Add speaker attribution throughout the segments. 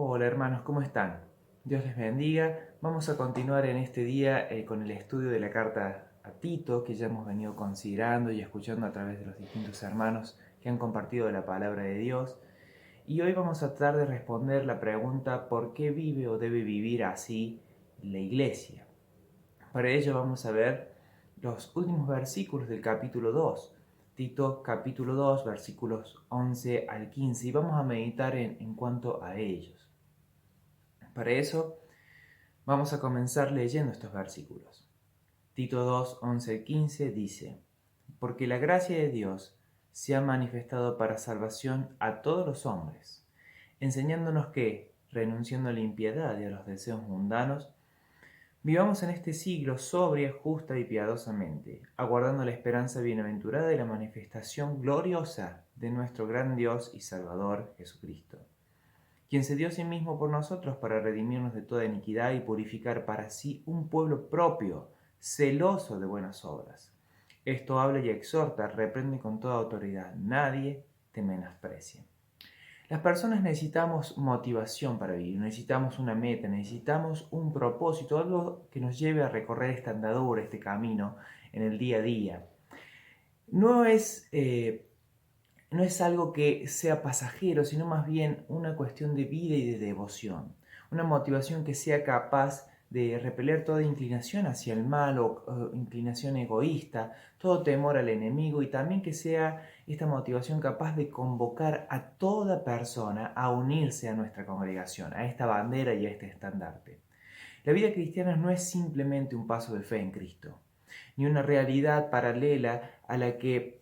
Speaker 1: Hola hermanos, ¿cómo están? Dios les bendiga. Vamos a continuar en este día con el estudio de la carta a Tito, que ya hemos venido considerando y escuchando a través de los distintos hermanos que han compartido la palabra de Dios. Y hoy vamos a tratar de responder la pregunta ¿por qué vive o debe vivir así la iglesia? Para ello vamos a ver los últimos versículos del capítulo 2, Tito capítulo 2, versículos 11 al 15, y vamos a meditar en cuanto a ellos. Para eso vamos a comenzar leyendo estos versículos. Tito 2, 11 al 15 dice: Porque la gracia de Dios se ha manifestado para salvación a todos los hombres, enseñándonos que, renunciando a la impiedad y a los deseos mundanos, vivamos en este siglo sobria, justa y piadosamente, aguardando la esperanza bienaventurada de la manifestación gloriosa de nuestro gran Dios y Salvador Jesucristo, quien se dio a sí mismo por nosotros para redimirnos de toda iniquidad y purificar para sí un pueblo propio, celoso de buenas obras. Esto habla y exhorta, reprende con toda autoridad. Nadie te menosprecie. Las personas necesitamos motivación para vivir, necesitamos una meta, necesitamos un propósito, algo que nos lleve a recorrer esta andadura, este camino en el día a día. No es no es algo que sea pasajero, sino más bien una cuestión de vida y de devoción. Una motivación que sea capaz de repeler toda inclinación hacia el mal o inclinación egoísta, todo temor al enemigo, y también que sea esta motivación capaz de convocar a toda persona a unirse a nuestra congregación, a esta bandera y a este estandarte. La vida cristiana no es simplemente un paso de fe en Cristo, ni una realidad paralela a la que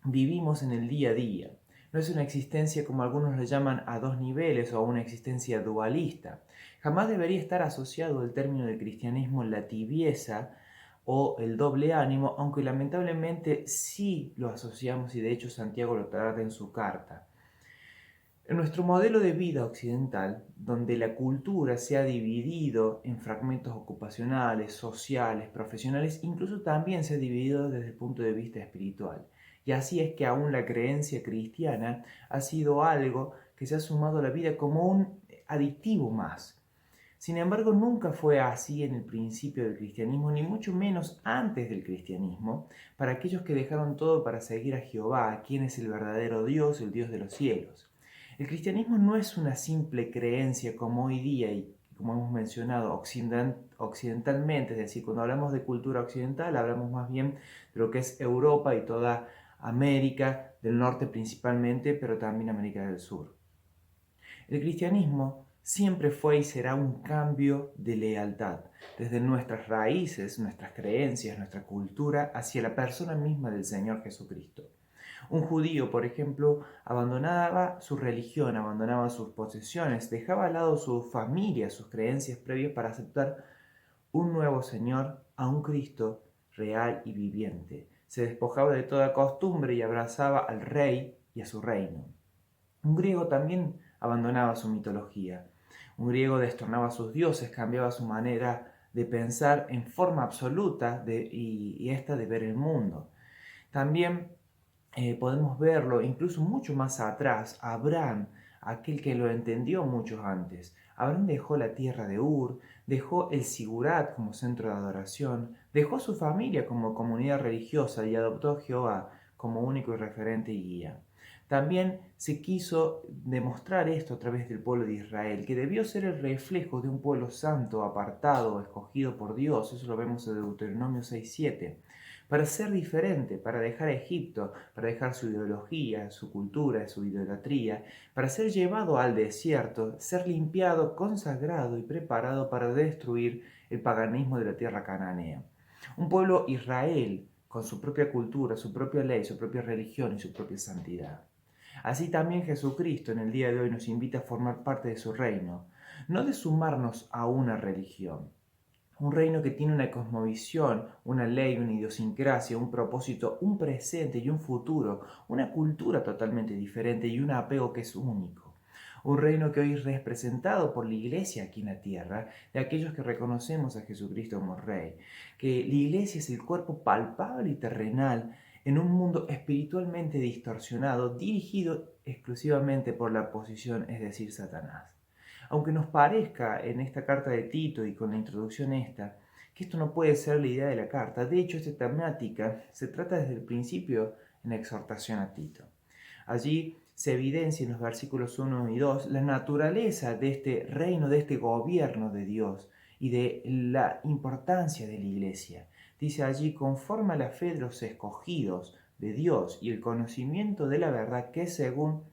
Speaker 1: vivimos en el día a día. No es una existencia como algunos le llaman a dos niveles o una existencia dualista. Jamás debería estar asociado el término de cristianismo la tibieza o el doble ánimo, aunque lamentablemente sí lo asociamos y de hecho Santiago lo trata en su carta. En nuestro modelo de vida occidental, donde la cultura se ha dividido en fragmentos ocupacionales, sociales, profesionales, incluso también se ha dividido desde el punto de vista espiritual. Y así es que aún la creencia cristiana ha sido algo que se ha sumado a la vida como un aditivo más. Sin embargo, nunca fue así en el principio del cristianismo, ni mucho menos antes del cristianismo, para aquellos que dejaron todo para seguir a Jehová, quien es el verdadero Dios, el Dios de los cielos. El cristianismo no es una simple creencia como hoy día y como hemos mencionado occidentalmente, es decir, cuando hablamos de cultura occidental hablamos más bien de lo que es Europa y toda América del Norte principalmente, pero también América del Sur. El cristianismo siempre fue y será un cambio de lealtad, desde nuestras raíces, nuestras creencias, nuestra cultura, hacia la persona misma del Señor Jesucristo. Un judío, por ejemplo, abandonaba su religión, abandonaba sus posesiones, dejaba al lado su familia, sus creencias previas para aceptar un nuevo Señor, a un Cristo real y viviente. Se despojaba de toda costumbre y abrazaba al Rey y a su reino. Un griego también abandonaba su mitología. Un griego destornaba a sus dioses, cambiaba su manera de pensar en forma absoluta y esta de ver el mundo. También podemos verlo incluso mucho más atrás, Abraham, aquel que lo entendió mucho antes. Abraham dejó la tierra de Ur, dejó el Sigurat como centro de adoración, dejó su familia como comunidad religiosa y adoptó a Jehová como único y referente y guía. También se quiso demostrar esto a través del pueblo de Israel, que debió ser el reflejo de un pueblo santo, apartado, escogido por Dios. Eso lo vemos en Deuteronomio 6:7. Para ser diferente, para dejar Egipto, para dejar su ideología, su cultura, su idolatría, para ser llevado al desierto, ser limpiado, consagrado y preparado para destruir el paganismo de la tierra cananea. Un pueblo Israel con su propia cultura, su propia ley, su propia religión y su propia santidad. Así también Jesucristo en el día de hoy nos invita a formar parte de su reino, no de sumarnos a una religión. Un reino que tiene una cosmovisión, una ley, una idiosincrasia, un propósito, un presente y un futuro, una cultura totalmente diferente y un apego que es único. Un reino que hoy es representado por la iglesia aquí en la tierra, de aquellos que reconocemos a Jesucristo como Rey. Que la iglesia es el cuerpo palpable y terrenal en un mundo espiritualmente distorsionado, dirigido exclusivamente por la oposición, es decir, Satanás. Aunque nos parezca en esta carta de Tito y con la introducción esta, que esto no puede ser la idea de la carta, de hecho esta temática se trata desde el principio en la exhortación a Tito. Allí se evidencia en los versículos 1 y 2 la naturaleza de este reino, de este gobierno de Dios y de la importancia de la iglesia. Dice allí, conforme a la fe de los escogidos de Dios y el conocimiento de la verdad que es según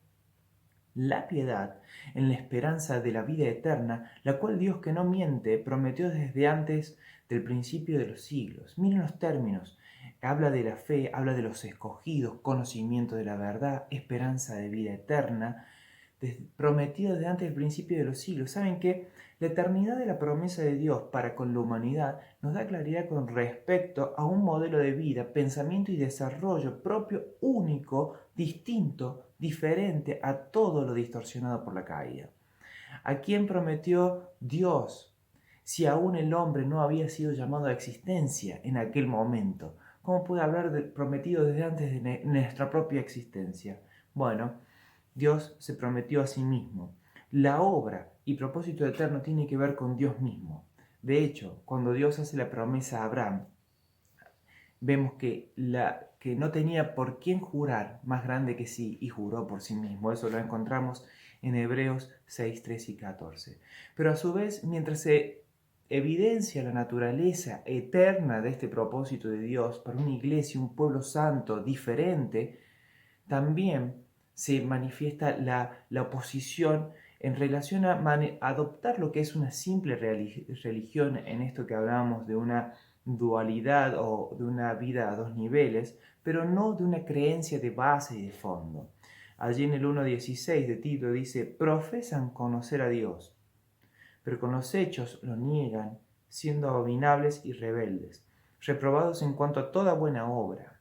Speaker 1: la piedad, en la esperanza de la vida eterna, la cual Dios que no miente prometió desde antes del principio de los siglos. Miren los términos. Habla de la fe, habla de los escogidos, conocimiento de la verdad, esperanza de vida eterna, prometido desde antes del principio de los siglos. ¿Saben qué? La eternidad de la promesa de Dios para con la humanidad nos da claridad con respecto a un modelo de vida, pensamiento y desarrollo propio, único, distinto, diferente a todo lo distorsionado por la caída. ¿A quién prometió Dios si aún el hombre no había sido llamado a existencia en aquel momento? ¿Cómo puede hablar de prometido desde antes de nuestra propia existencia? Bueno, Dios se prometió a sí mismo. La obra y propósito eterno tiene que ver con Dios mismo. De hecho, cuando Dios hace la promesa a Abraham, vemos que no tenía por quién jurar más grande que sí y juró por sí mismo. Eso lo encontramos en Hebreos 6, 13 y 14. Pero a su vez, mientras se evidencia la naturaleza eterna de este propósito de Dios para una iglesia, un pueblo santo diferente, también se manifiesta la oposición en relación a adoptar lo que es una simple religión, en esto que hablábamos de una dualidad o de una vida a dos niveles, pero no de una creencia de base y de fondo. Allí en el 1.16 de Tito dice, profesan conocer a Dios, pero con los hechos lo niegan, siendo abominables y rebeldes, reprobados en cuanto a toda buena obra.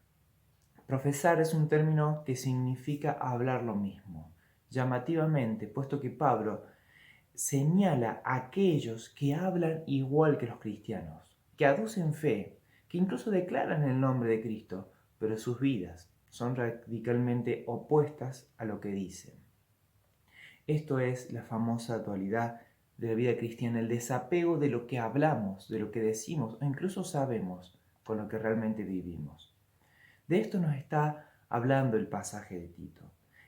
Speaker 1: Profesar es un término que significa hablar lo mismo, llamativamente, puesto que Pablo señala a aquellos que hablan igual que los cristianos, que aducen fe, que incluso declaran el nombre de Cristo, pero sus vidas son radicalmente opuestas a lo que dicen. Esto es la famosa dualidad de la vida cristiana, el desapego de lo que hablamos, de lo que decimos o incluso sabemos con lo que realmente vivimos. De esto nos está hablando el pasaje de Tito.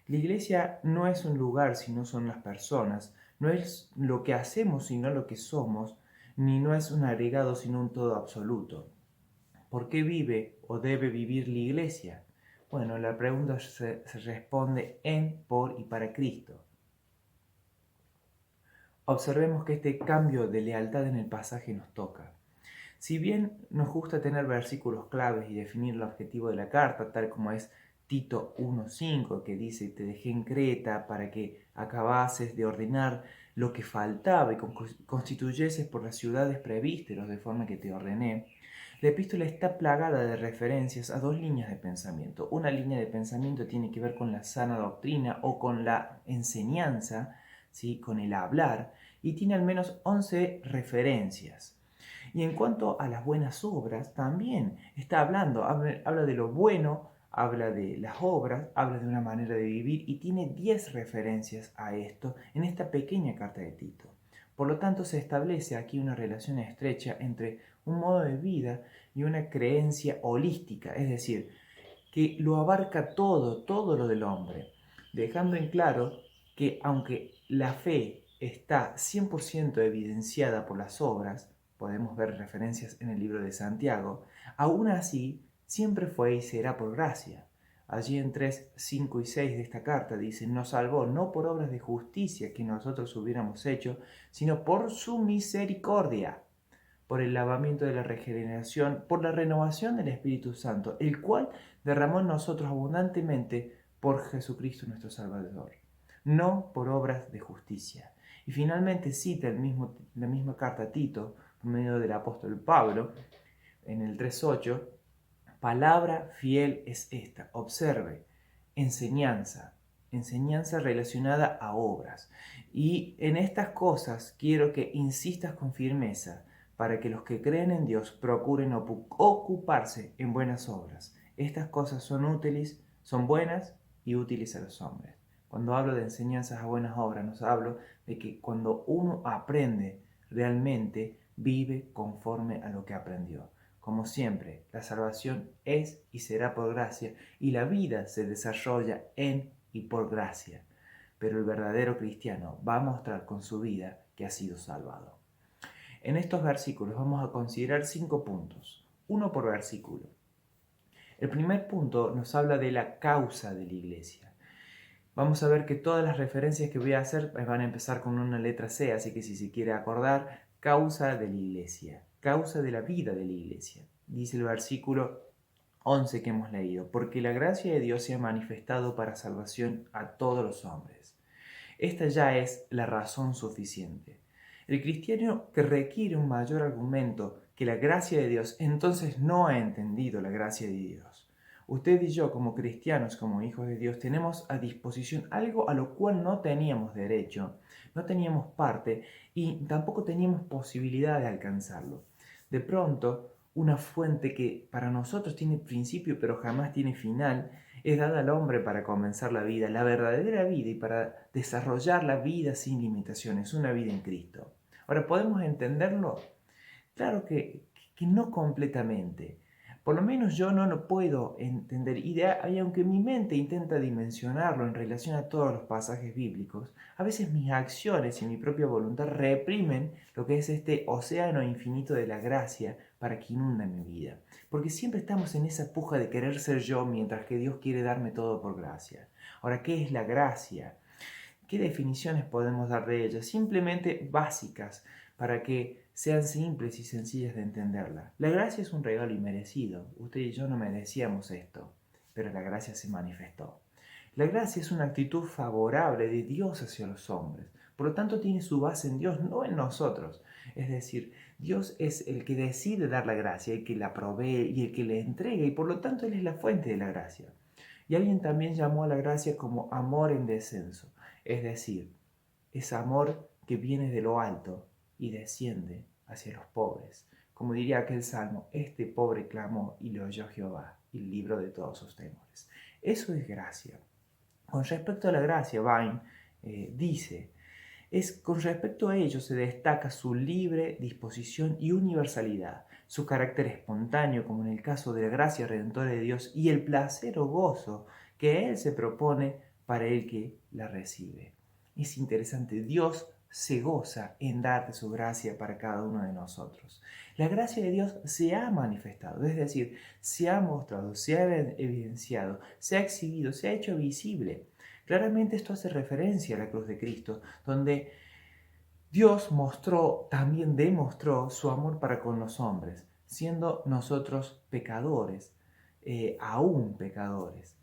Speaker 1: La iglesia no es un lugar, sino son las personas. No es lo que hacemos, sino lo que somos. Ni no es un agregado, sino un todo absoluto. ¿Por qué vive o debe vivir la iglesia? Bueno, la pregunta se responde en, por y para Cristo. Observemos que este cambio de lealtad en el pasaje nos toca. Si bien nos gusta tener versículos claves y definir el objetivo de la carta, tal como es Tito 1.5, que dice, te dejé en Creta para que acabases de ordenar lo que faltaba y constituyeses por las ciudades prevísteros de forma que te ordené, la epístola está plagada de referencias a dos líneas de pensamiento. Una línea de pensamiento tiene que ver con la sana doctrina o con la enseñanza, ¿sí? Con el hablar, y tiene al menos 11 referencias. Y en cuanto a las buenas obras, también está hablando, habla de lo bueno, habla de las obras, habla de una manera de vivir y tiene 10 referencias a esto en esta pequeña carta de Tito. Por lo tanto, se establece aquí una relación estrecha entre un modo de vida y una creencia holística, es decir, que lo abarca todo, todo lo del hombre, dejando en claro que aunque la fe está 100% evidenciada por las obras, podemos ver referencias en el libro de Santiago, aún así siempre fue y será por gracia. Allí en 3, 5 y 6 de esta carta dice, nos salvó no por obras de justicia que nosotros hubiéramos hecho, sino por su misericordia, por el lavamiento de la regeneración, por la renovación del Espíritu Santo, el cual derramó en nosotros abundantemente por Jesucristo nuestro Salvador, no por obras de justicia. Y finalmente cita la misma carta a Tito, por medio del apóstol Pablo, en el 3.8, palabra fiel es esta, observe, enseñanza, enseñanza relacionada a obras. Y en estas cosas quiero que insistas con firmeza, para que los que creen en Dios procuren ocuparse en buenas obras. Estas cosas son útiles, son buenas y útiles a los hombres. Cuando hablo de enseñanzas a buenas obras, nos hablo de que cuando uno aprende, realmente vive conforme a lo que aprendió. Como siempre, la salvación es y será por gracia, y la vida se desarrolla en y por gracia. Pero el verdadero cristiano va a mostrar con su vida que ha sido salvado. En estos versículos vamos a considerar 5 puntos, uno por versículo. El primer punto nos habla de la causa de la iglesia. Vamos a ver que todas las referencias que voy a hacer van a empezar con una letra C, así que si se quiere acordar, causa de la iglesia, causa de la vida de la iglesia. Dice el versículo 11 que hemos leído, porque la gracia de Dios se ha manifestado para salvación a todos los hombres. Esta ya es la razón suficiente. El cristiano que requiere un mayor argumento que la gracia de Dios, entonces no ha entendido la gracia de Dios. Usted y yo, como cristianos, como hijos de Dios, tenemos a disposición algo a lo cual no teníamos derecho, no teníamos parte y tampoco teníamos posibilidad de alcanzarlo. De pronto, una fuente que para nosotros tiene principio pero jamás tiene final, es dada al hombre para comenzar la vida, la verdadera vida y para desarrollar la vida sin limitaciones, una vida en Cristo. Ahora, ¿podemos entenderlo? Claro que no completamente. Por lo menos yo no lo puedo entender. Y aunque mi mente intenta dimensionarlo en relación a todos los pasajes bíblicos, a veces mis acciones y mi propia voluntad reprimen lo que es este océano infinito de la gracia para que inunde mi vida. Porque siempre estamos en esa puja de querer ser yo mientras que Dios quiere darme todo por gracia. Ahora, ¿qué es la gracia? ¿Qué definiciones podemos dar de ella? Simplemente básicas para que sean simples y sencillas de entenderla. La gracia es un regalo inmerecido. Usted y yo no merecíamos esto, pero la gracia se manifestó. La gracia es una actitud favorable de Dios hacia los hombres. Por lo tanto, tiene su base en Dios, no en nosotros. Es decir, Dios es el que decide dar la gracia, el que la provee y el que le entrega, y por lo tanto Él es la fuente de la gracia. Y alguien también llamó a la gracia como amor en descenso. Es decir, es amor que viene de lo alto y desciende hacia los pobres. Como diría aquel salmo, este pobre clamó y le oyó Jehová y libró de todos sus temores. Eso es gracia. Con respecto a la gracia, Vine dice, con respecto a ello se destaca su libre disposición y universalidad, su carácter espontáneo, como en el caso de la gracia redentora de Dios, y el placer o gozo que Él se propone para el que la recibe. Es interesante, Dios se goza en dar de su gracia para cada uno de nosotros. La gracia de Dios se ha manifestado, es decir, se ha mostrado, se ha evidenciado, se ha exhibido, se ha hecho visible. Claramente esto hace referencia a la cruz de Cristo, donde Dios también demostró su amor para con los hombres, siendo nosotros pecadores, aún pecadores,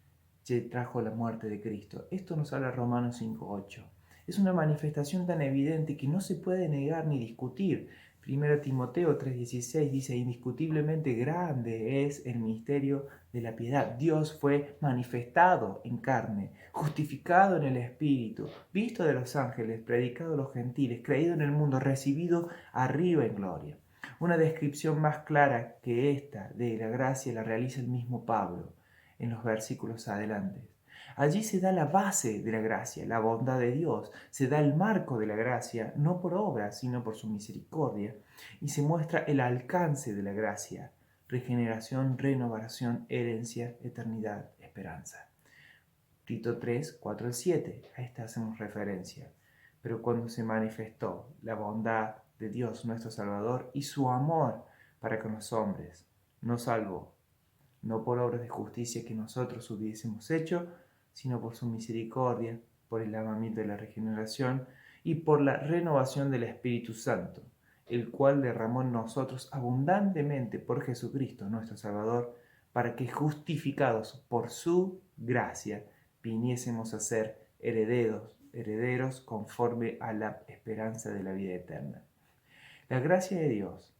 Speaker 1: que trajo la muerte de Cristo. Esto nos habla Romanos 5:8. Es una manifestación tan evidente que no se puede negar ni discutir. 1 Timoteo 3:16 dice, indiscutiblemente grande es el misterio de la piedad. Dios fue manifestado en carne, justificado en el Espíritu, visto de los ángeles, predicado a los gentiles, creído en el mundo, recibido arriba en gloria. Una descripción más clara que esta de la gracia la realiza el mismo Pablo en los versículos adelante. Allí se da la base de la gracia, la bondad de Dios, se da el marco de la gracia, no por obra, sino por su misericordia, y se muestra el alcance de la gracia, regeneración, renovación, herencia, eternidad, esperanza. Tito 3, 4 al 7, a esta hacemos referencia. Pero cuando se manifestó la bondad de Dios nuestro Salvador y su amor para con los hombres, nos salvó, no por obras de justicia que nosotros hubiésemos hecho, sino por su misericordia, por el lavamiento de la regeneración y por la renovación del Espíritu Santo, el cual derramó en nosotros abundantemente por Jesucristo nuestro Salvador, para que justificados por su gracia viniésemos a ser herederos conforme a la esperanza de la vida eterna. La gracia de Dios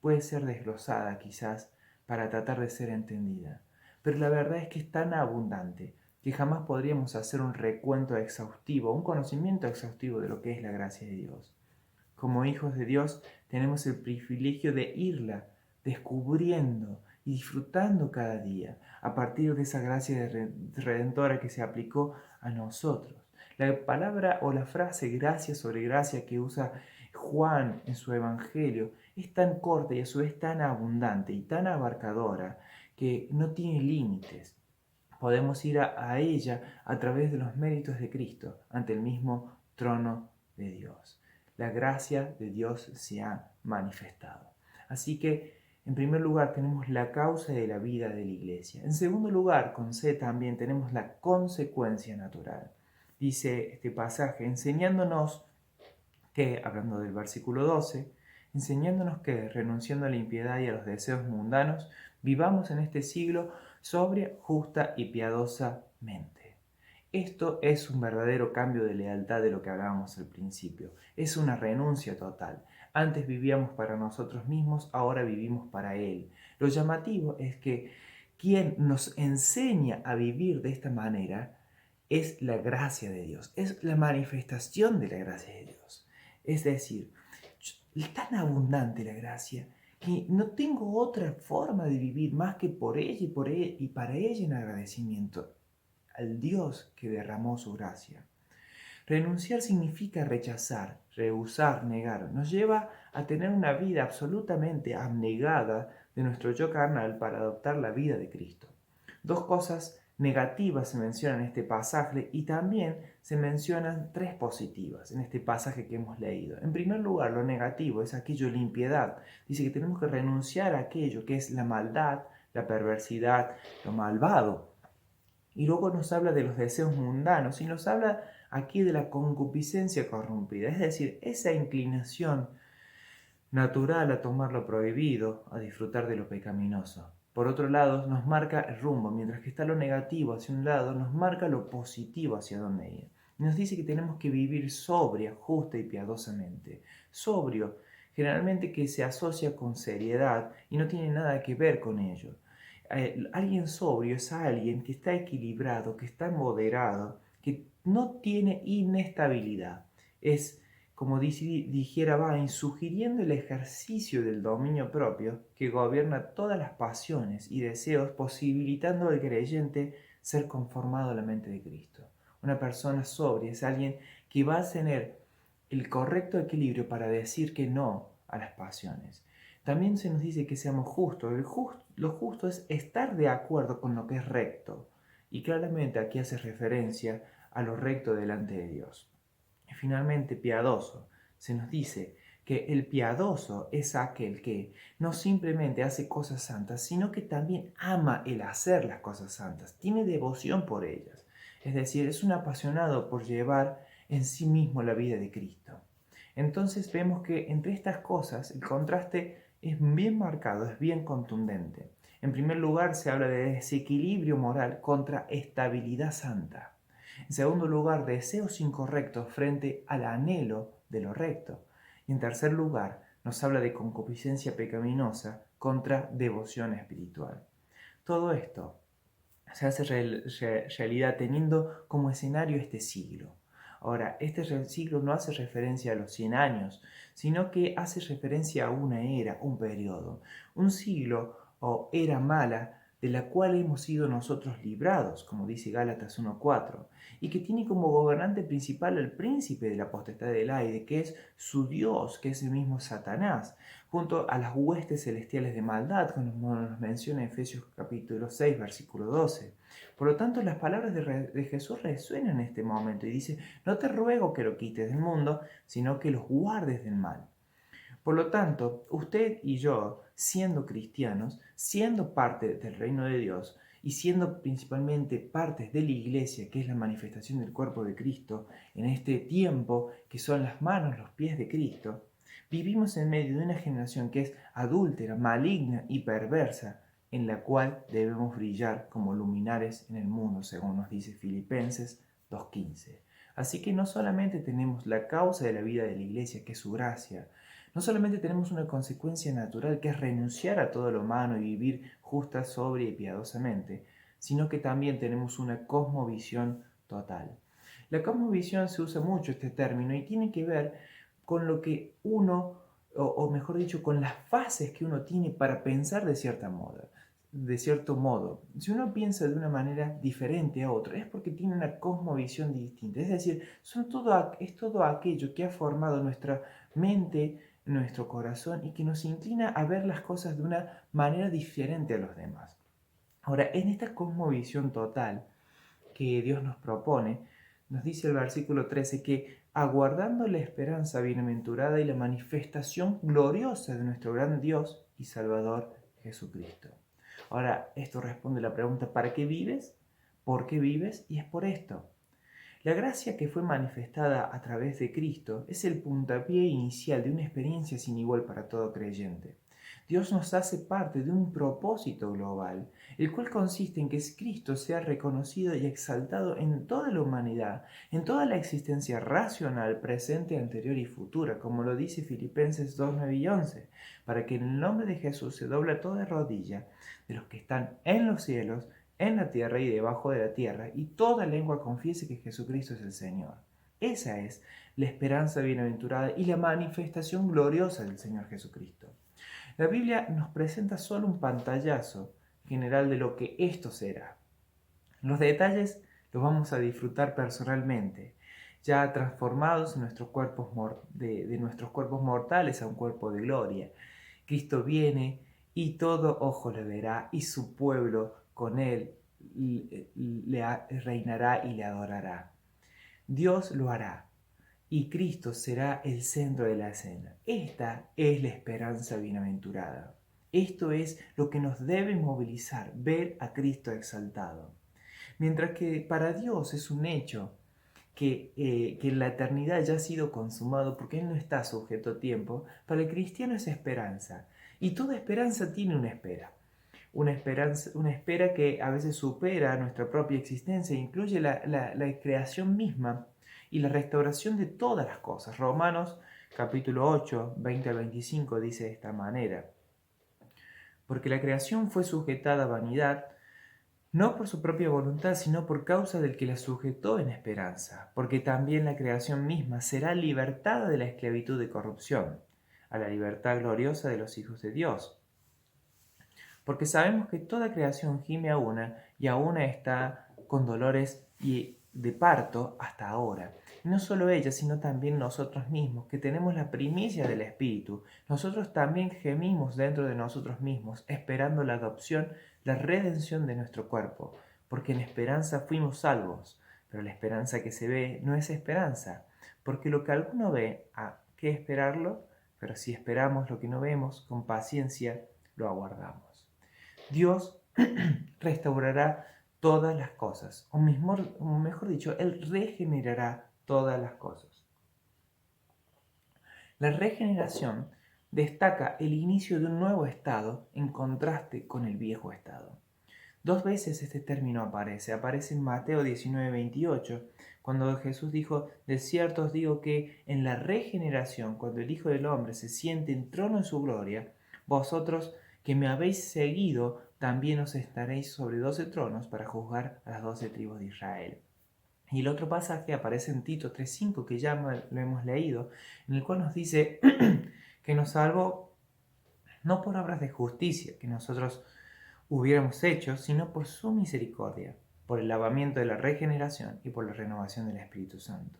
Speaker 1: puede ser desglosada quizás para tratar de ser entendida, pero la verdad es que es tan abundante que jamás podríamos hacer un recuento exhaustivo, un conocimiento exhaustivo de lo que es la gracia de Dios. Como hijos de Dios tenemos el privilegio de irla descubriendo y disfrutando cada día a partir de esa gracia redentora que se aplicó a nosotros. La palabra o la frase gracia sobre gracia que usa Juan en su Evangelio es tan corta y a su vez tan abundante y tan abarcadora que no tiene límites. Podemos ir a ella a través de los méritos de Cristo ante el mismo trono de Dios. La gracia de Dios se ha manifestado. Así que, en primer lugar, tenemos la causa de la vida de la iglesia. En segundo lugar, con C también tenemos la consecuencia natural. Dice este pasaje, enseñándonos que, hablando del versículo 12, enseñándonos que, renunciando a la impiedad y a los deseos mundanos, vivamos en este siglo sobria, justa y piadosamente. Esto es un verdadero cambio de lealtad de lo que hablábamos al principio. Es una renuncia total. Antes vivíamos para nosotros mismos, ahora vivimos para Él. Lo llamativo es que quien nos enseña a vivir de esta manera es la gracia de Dios, es la manifestación de la gracia de Dios. Es decir, es tan abundante la gracia que no tengo otra forma de vivir más que por ella y para ella en agradecimiento al Dios que derramó su gracia. Renunciar significa rechazar, rehusar, negar. Nos lleva a tener una vida absolutamente abnegada de nuestro yo carnal para adoptar la vida de Cristo. Dos cosas negativas se mencionan en este pasaje y también se mencionan tres positivas en este pasaje que hemos leído. En primer lugar, lo negativo es aquello la impiedad. Dice que tenemos que renunciar a aquello que es la maldad, la perversidad, lo malvado. Y luego nos habla de los deseos mundanos y nos habla aquí de la concupiscencia corrompida, es decir, esa inclinación natural a tomar lo prohibido, a disfrutar de lo pecaminoso. Por otro lado, nos marca el rumbo, mientras que está lo negativo hacia un lado, nos marca lo positivo hacia dónde ir. Nos dice que tenemos que vivir sobria, justa y piadosamente. Sobrio, generalmente que se asocia con seriedad y no tiene nada que ver con ello. Alguien sobrio es alguien que está equilibrado, que está moderado, que no tiene inestabilidad. Es, como dijera Bain, sugiriendo el ejercicio del dominio propio que gobierna todas las pasiones y deseos, posibilitando al creyente ser conformado a la mente de Cristo. Una persona sobria es alguien que va a tener el correcto equilibrio para decir que no a las pasiones. También se nos dice que seamos justos. Lo justo es estar de acuerdo con lo que es recto. Y claramente aquí hace referencia a lo recto delante de Dios. Y finalmente, piadoso. Se nos dice que el piadoso es aquel que no simplemente hace cosas santas, sino que también ama el hacer las cosas santas. Tiene devoción por ellas. Es decir, es un apasionado por llevar en sí mismo la vida de Cristo. Entonces vemos que entre estas cosas el contraste es bien marcado, es bien contundente. En primer lugar, se habla de desequilibrio moral contra estabilidad santa. En segundo lugar, deseos incorrectos frente al anhelo de lo recto. Y en tercer lugar, nos habla de concupiscencia pecaminosa contra devoción espiritual. Todo esto se hace realidad teniendo como escenario este siglo. Ahora, este siglo no hace referencia a los 100 años, sino que hace referencia a una era, un periodo, un siglo o era mala de la cual hemos sido nosotros librados, como dice Gálatas 1:4, y que tiene como gobernante principal al príncipe de la potestad del aire, que es su Dios, que es el mismo Satanás, junto a las huestes celestiales de maldad, como nos menciona Efesios capítulo 6, versículo 12. Por lo tanto, las palabras de Jesús resuenan en este momento y dice, no te ruego que lo quites del mundo, sino que los guardes del mal. Por lo tanto, usted y yo, siendo cristianos, siendo parte del reino de Dios y siendo principalmente partes de la iglesia, que es la manifestación del cuerpo de Cristo, en este tiempo que son las manos, los pies de Cristo, vivimos en medio de una generación que es adúltera, maligna y perversa, en la cual debemos brillar como luminares en el mundo, según nos dice Filipenses 2:15. Así que no solamente tenemos la causa de la vida de la iglesia, que es su gracia, no solamente tenemos una consecuencia natural que es renunciar a todo lo humano y vivir justa, sobria y piadosamente, sino que también tenemos una cosmovisión total. La cosmovisión se usa mucho este término y tiene que ver con lo que uno, o mejor dicho, con las fases que uno tiene para pensar de cierta moda. de cierto modo, si uno piensa de una manera diferente a otro, es porque tiene una cosmovisión distinta. Es decir, es todo aquello que ha formado nuestra mente, nuestro corazón y que nos inclina a ver las cosas de una manera diferente a los demás. Ahora, en esta cosmovisión total que Dios nos propone, nos dice el versículo 13 que aguardando la esperanza bienaventurada y la manifestación gloriosa de nuestro gran Dios y Salvador Jesucristo. Ahora, esto responde a la pregunta, ¿para qué vives? ¿Por qué vives? Y es por esto. La gracia que fue manifestada a través de Cristo es el puntapié inicial de una experiencia sin igual para todo creyente. Dios nos hace parte de un propósito global, el cual consiste en que Cristo sea reconocido y exaltado en toda la humanidad, en toda la existencia racional, presente, anterior y futura, como lo dice Filipenses 2, 9 y 11, para que en el nombre de Jesús se dobla toda rodilla de los que están en los cielos, en la tierra y debajo de la tierra, y toda lengua confiese que Jesucristo es el Señor. Esa es la esperanza bienaventurada y la manifestación gloriosa del Señor Jesucristo. La Biblia nos presenta solo un pantallazo general de lo que esto será. Los detalles los vamos a disfrutar personalmente, ya transformados en nuestros cuerpos de nuestros cuerpos mortales a un cuerpo de gloria. Cristo viene y todo ojo le verá y su pueblo con él reinará y le adorará. Dios lo hará y Cristo será el centro de la escena. Esta es la esperanza bienaventurada. Esto es lo que nos debe movilizar, ver a Cristo exaltado. Mientras que para Dios es un hecho que en la eternidad ya ha sido consumado porque Él no está sujeto a tiempo, para el cristiano es esperanza. Y toda esperanza tiene una espera. Una espera que a veces supera nuestra propia existencia e incluye la creación misma y la restauración de todas las cosas. Romanos capítulo 8, 20 al 25 dice de esta manera: porque la creación fue sujetada a vanidad, no por su propia voluntad, sino por causa del que la sujetó en esperanza, porque también la creación misma será libertada de la esclavitud de corrupción, a la libertad gloriosa de los hijos de Dios. Porque sabemos que toda creación gime a una y a una está con dolores y de parto hasta ahora. Y no solo ella, sino también nosotros mismos, que tenemos la primicia del Espíritu. Nosotros también gemimos dentro de nosotros mismos, esperando la adopción, la redención de nuestro cuerpo, porque en esperanza fuimos salvos. Pero la esperanza que se ve no es esperanza, porque lo que alguno ve, ¿a qué esperarlo? Pero si esperamos lo que no vemos, con paciencia lo aguardamos. Dios restaurará todas las cosas, o mejor dicho, Él regenerará todas las cosas. La regeneración destaca el inicio de un nuevo estado en contraste con el viejo estado. Dos veces este término aparece en Mateo 19:28, cuando Jesús dijo: de cierto os digo que en la regeneración, cuando el Hijo del Hombre se siente en trono en su gloria, vosotros que me habéis seguido, también os estaréis sobre 12 tronos para juzgar a las 12 tribus de Israel. Y el otro pasaje aparece en Tito 3:5, que ya lo hemos leído, en el cual nos dice que nos salvó no por obras de justicia que nosotros hubiéramos hecho, sino por su misericordia, por el lavamiento de la regeneración y por la renovación del Espíritu Santo.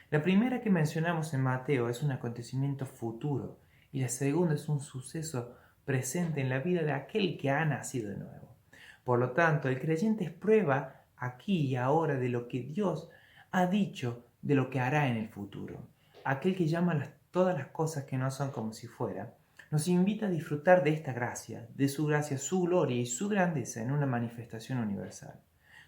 Speaker 1: La primera que mencionamos en Mateo es un acontecimiento futuro y la segunda es un suceso presente en la vida de aquel que ha nacido de nuevo. Por lo tanto, el creyente es prueba aquí y ahora de lo que Dios ha dicho de lo que hará en el futuro. Aquel que llama todas las cosas que no son como si fuera, nos invita a disfrutar de esta gracia, su gloria y su grandeza en una manifestación universal.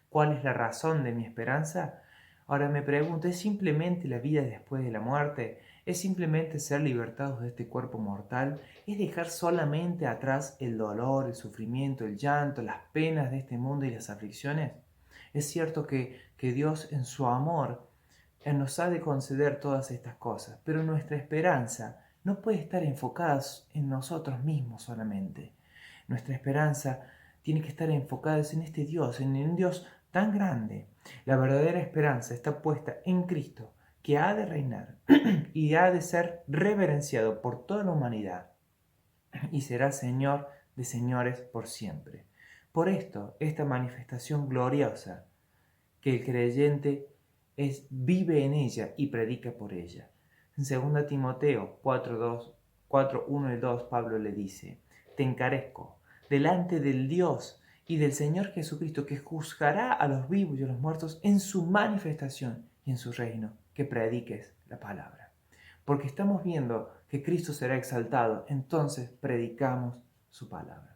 Speaker 1: ¿Cuál es la razón de mi esperanza? Ahora me pregunto, ¿es simplemente la vida después de la muerte? ¿Es simplemente ser libertados de este cuerpo mortal? ¿Es dejar solamente atrás el dolor, el sufrimiento, el llanto, las penas de este mundo y las aflicciones? Es cierto que Dios en su amor Él nos ha de conceder todas estas cosas, pero nuestra esperanza no puede estar enfocada en nosotros mismos solamente. Nuestra esperanza tiene que estar enfocada en este Dios, en un Dios tan grande. La verdadera esperanza está puesta en Cristo, que ha de reinar y ha de ser reverenciado por toda la humanidad y será Señor de señores por siempre. Por esto, esta manifestación gloriosa, que el creyente vive en ella y predica por ella. En 2 Timoteo 4, 1 y 2, Pablo le dice: te encarezco delante del Dios y del Señor Jesucristo, que juzgará a los vivos y a los muertos en su manifestación y en su reino, que prediques la palabra. Porque estamos viendo que Cristo será exaltado, entonces predicamos su palabra.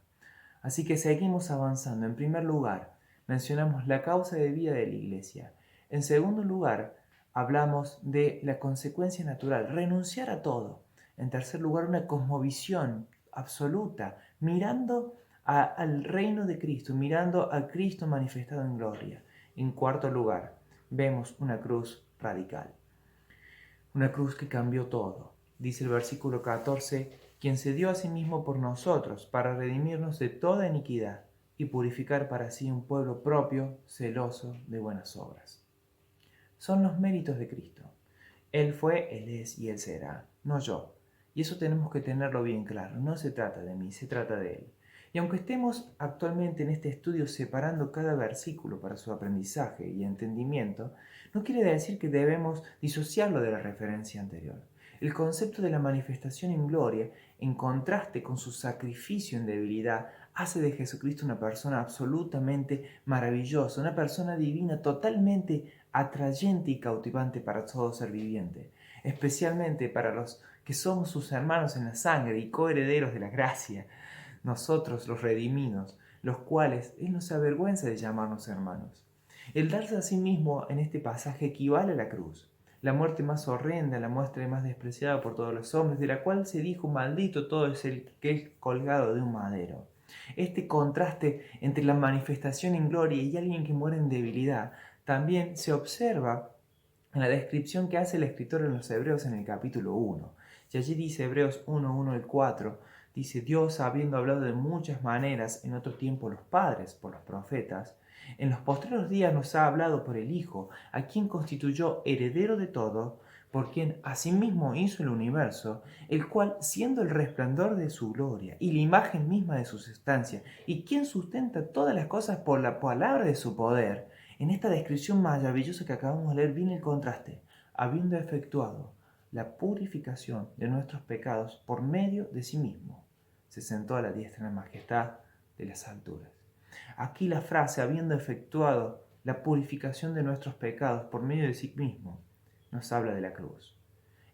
Speaker 1: Así que seguimos avanzando. En primer lugar, mencionamos la causa de vida de la iglesia. En segundo lugar, hablamos de la consecuencia natural, renunciar a todo. En tercer lugar, una cosmovisión absoluta, mirando al reino de Cristo, mirando a Cristo manifestado en gloria. En cuarto lugar, vemos una cruz radical, una cruz que cambió todo. Dice el versículo 14, quien se dio a sí mismo por nosotros para redimirnos de toda iniquidad y purificar para sí un pueblo propio, celoso de buenas obras. Son los méritos de Cristo. Él fue, Él es y Él será, no yo. Y eso tenemos que tenerlo bien claro. No se trata de mí, se trata de Él. Y aunque estemos actualmente en este estudio separando cada versículo para su aprendizaje y entendimiento, no quiere decir que debemos disociarlo de la referencia anterior. El concepto de la manifestación en gloria, en contraste con su sacrificio en debilidad, hace de Jesucristo una persona absolutamente maravillosa, una persona divina totalmente atrayente y cautivante para todo ser viviente, especialmente para los que somos sus hermanos en la sangre y coherederos de la gracia, nosotros los redimidos, los cuales Él no se avergüenza de llamarnos hermanos. El darse a sí mismo en este pasaje equivale a la cruz, la muerte más horrenda, la muerte más despreciada por todos los hombres, de la cual se dijo: maldito todo es el que es colgado de un madero. Este contraste entre la manifestación en gloria y alguien que muere en debilidad también se observa en la descripción que hace el escritor en los Hebreos en el capítulo 1. Y allí dice Hebreos 1, 1 al 4, dice: Dios, habiendo hablado de muchas maneras en otro tiempo los padres por los profetas, en los postreros días nos ha hablado por el Hijo, a quien constituyó heredero de todo, por quien asimismo hizo el universo, el cual, siendo el resplandor de su gloria y la imagen misma de su sustancia, y quien sustenta todas las cosas por la palabra de su poder. En esta descripción maravillosa que acabamos de leer viene el contraste: habiendo efectuado la purificación de nuestros pecados por medio de sí mismo, se sentó a la diestra de la majestad de las alturas. Aquí la frase habiendo efectuado la purificación de nuestros pecados por medio de sí mismo nos habla de la cruz,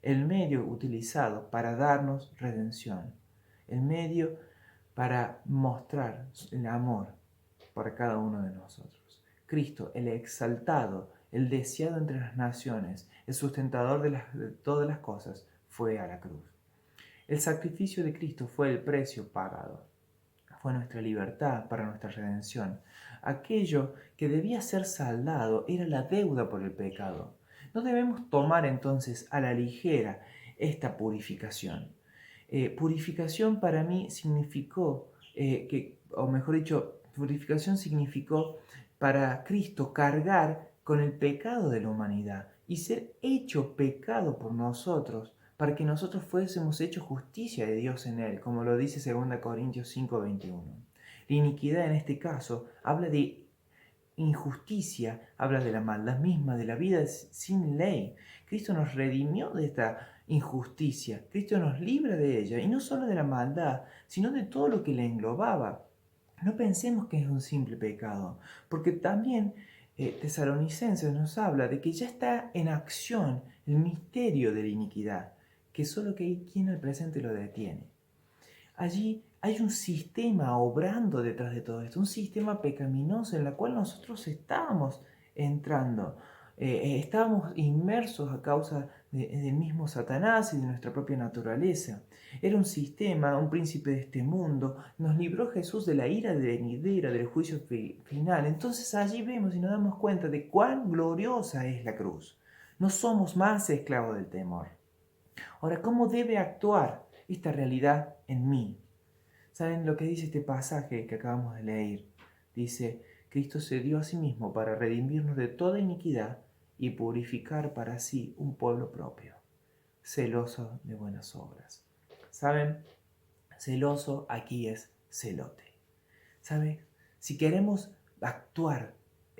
Speaker 1: el medio utilizado para darnos redención, el medio para mostrar el amor por cada uno de nosotros. Cristo, el exaltado, el deseado entre las naciones, el sustentador de todas las cosas, fue a la cruz. El sacrificio de Cristo fue el precio pagado. Fue nuestra libertad para nuestra redención. Aquello que debía ser saldado era la deuda por el pecado. No debemos tomar entonces a la ligera esta purificación. Purificación para mí significó, o mejor dicho, purificación significó para Cristo cargar con el pecado de la humanidad y ser hecho pecado por nosotros, para que nosotros fuésemos hechos justicia de Dios en Él, como lo dice 2 Corintios 5:21. La iniquidad en este caso habla de injusticia, habla de la maldad misma, de la vida sin ley. Cristo nos redimió de esta injusticia, Cristo nos libra de ella, y no solo de la maldad, sino de todo lo que le englobaba. No pensemos que es un simple pecado, porque también Tesalonicenses nos habla de que ya está en acción el misterio de la iniquidad, que solo que hay quien al presente lo detiene. Allí hay un sistema obrando detrás de todo esto, un sistema pecaminoso en el cual nosotros estábamos entrando. Estábamos inmersos a causa del mismo Satanás y de nuestra propia naturaleza. Era un sistema, un príncipe de este mundo. Nos libró Jesús de la ira venidera, del juicio final. Entonces allí vemos y nos damos cuenta de cuán gloriosa es la cruz. No somos más esclavos del temor. Ahora, ¿cómo debe actuar esta realidad en mí? ¿Saben lo que dice este pasaje que acabamos de leer? Dice: Cristo se dio a sí mismo para redimirnos de toda iniquidad y purificar para sí un pueblo propio, celoso de buenas obras. ¿Saben? Celoso aquí es celote. ¿Saben? si queremos actuar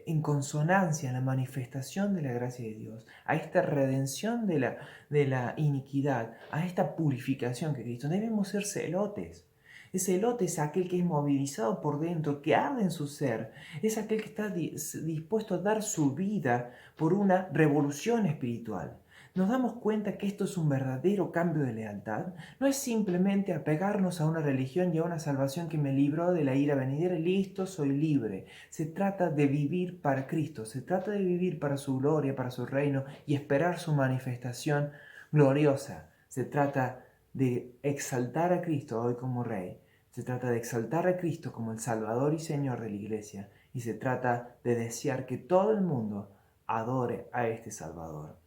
Speaker 1: en consonancia en la manifestación de la gracia de Dios, a esta redención de la iniquidad, a esta purificación que Cristo, debemos ser celotes. El celote es aquel que es movilizado por dentro, que arde en su ser, es aquel que está dispuesto a dar su vida por una revolución espiritual. Nos damos cuenta que esto es un verdadero cambio de lealtad. No es simplemente apegarnos a una religión y a una salvación que me libró de la ira venidera. Listo, soy libre. Se trata de vivir para Cristo, se trata de vivir para su gloria, para su reino y esperar su manifestación gloriosa. Se trata de exaltar a Cristo hoy como Rey. Se trata de exaltar a Cristo como el Salvador y Señor de la Iglesia. Y se trata de desear que todo el mundo adore a este Salvador.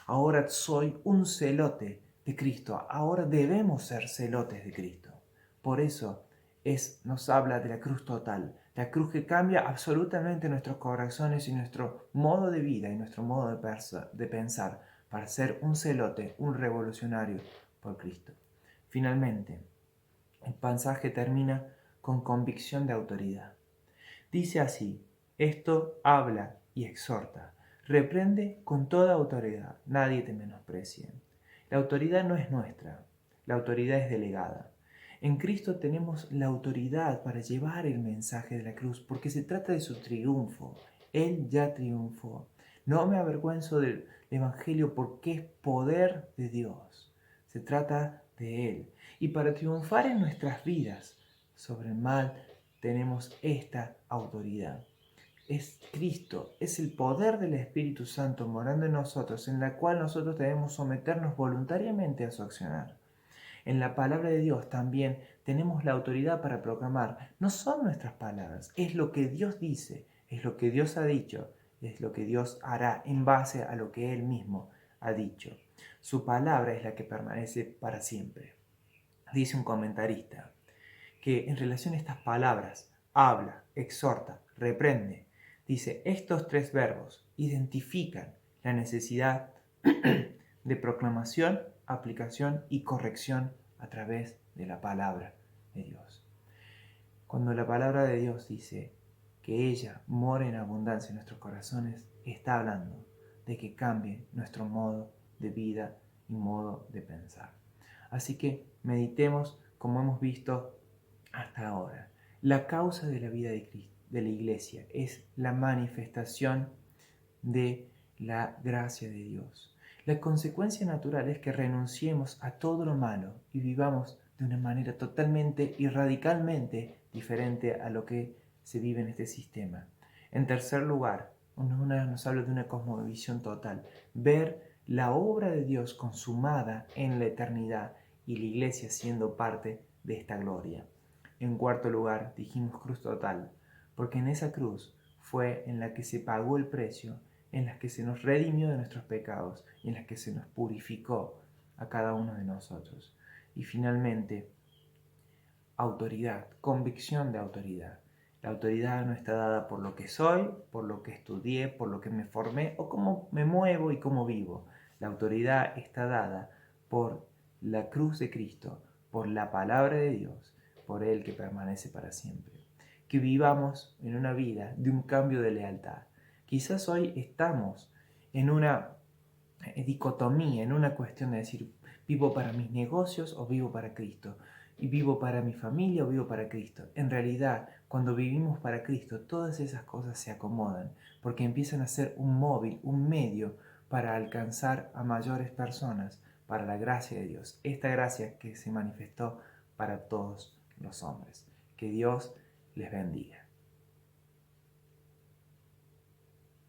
Speaker 1: Ahora soy un celote de Cristo. Ahora debemos ser celotes de Cristo. Por eso nos habla de la cruz total. La cruz que cambia absolutamente nuestros corazones y nuestro modo de vida y nuestro modo de pensar para ser un celote, un revolucionario por Cristo. Finalmente, el pasaje termina con convicción de autoridad. Dice así: esto habla y exhorta, reprende con toda autoridad, nadie te menosprecie. La autoridad no es nuestra, la autoridad es delegada. En Cristo tenemos la autoridad para llevar el mensaje de la cruz, porque se trata de su triunfo. Él ya triunfó. No me avergüenzo del Evangelio porque es poder de Dios. Se trata de Él. Y para triunfar en nuestras vidas sobre el mal, tenemos esta autoridad. Es Cristo, es el poder del Espíritu Santo morando en nosotros, en la cual nosotros debemos someternos voluntariamente a su accionar. En la palabra de Dios también tenemos la autoridad para proclamar. No son nuestras palabras, es lo que Dios dice, es lo que Dios ha dicho, es lo que Dios hará en base a lo que Él mismo ha dicho. Su palabra es la que permanece para siempre. Dice un comentarista que en relación a estas palabras, habla, exhorta, reprende, dice, estos tres verbos identifican la necesidad de proclamación, aplicación y corrección a través de la palabra de Dios. Cuando la palabra de Dios dice que ella mora en abundancia en nuestros corazones, está hablando de que cambie nuestro modo de vida y modo de pensar. Así que meditemos como hemos visto hasta ahora. La causa de la vida de la Iglesia es la manifestación de la gracia de Dios. La consecuencia natural es que renunciemos a todo lo malo y vivamos de una manera totalmente y radicalmente diferente a lo que se vive en este sistema. En tercer lugar, nos habla de una cosmovisión total, ver la obra de Dios consumada en la eternidad y la Iglesia siendo parte de esta gloria. En cuarto lugar, dijimos cruz total, porque en esa cruz fue en la que se pagó el precio, en la que se nos redimió de nuestros pecados y en la que se nos purificó a cada uno de nosotros. Y finalmente, autoridad, convicción de autoridad. La autoridad no está dada por lo que soy, por lo que estudié, por lo que me formé o cómo me muevo y cómo vivo. La autoridad está dada por la cruz de Cristo, por la palabra de Dios, por Él que permanece para siempre. Que vivamos en una vida de un cambio de lealtad. Quizás hoy estamos en una dicotomía, en una cuestión de decir, vivo para mis negocios o vivo para Cristo, y vivo para mi familia o vivo para Cristo. En realidad, cuando vivimos para Cristo, todas esas cosas se acomodan, porque empiezan a ser un móvil, un medio para alcanzar a mayores personas, para la gracia de Dios, esta gracia que se manifestó para todos los hombres. Que Dios les bendiga.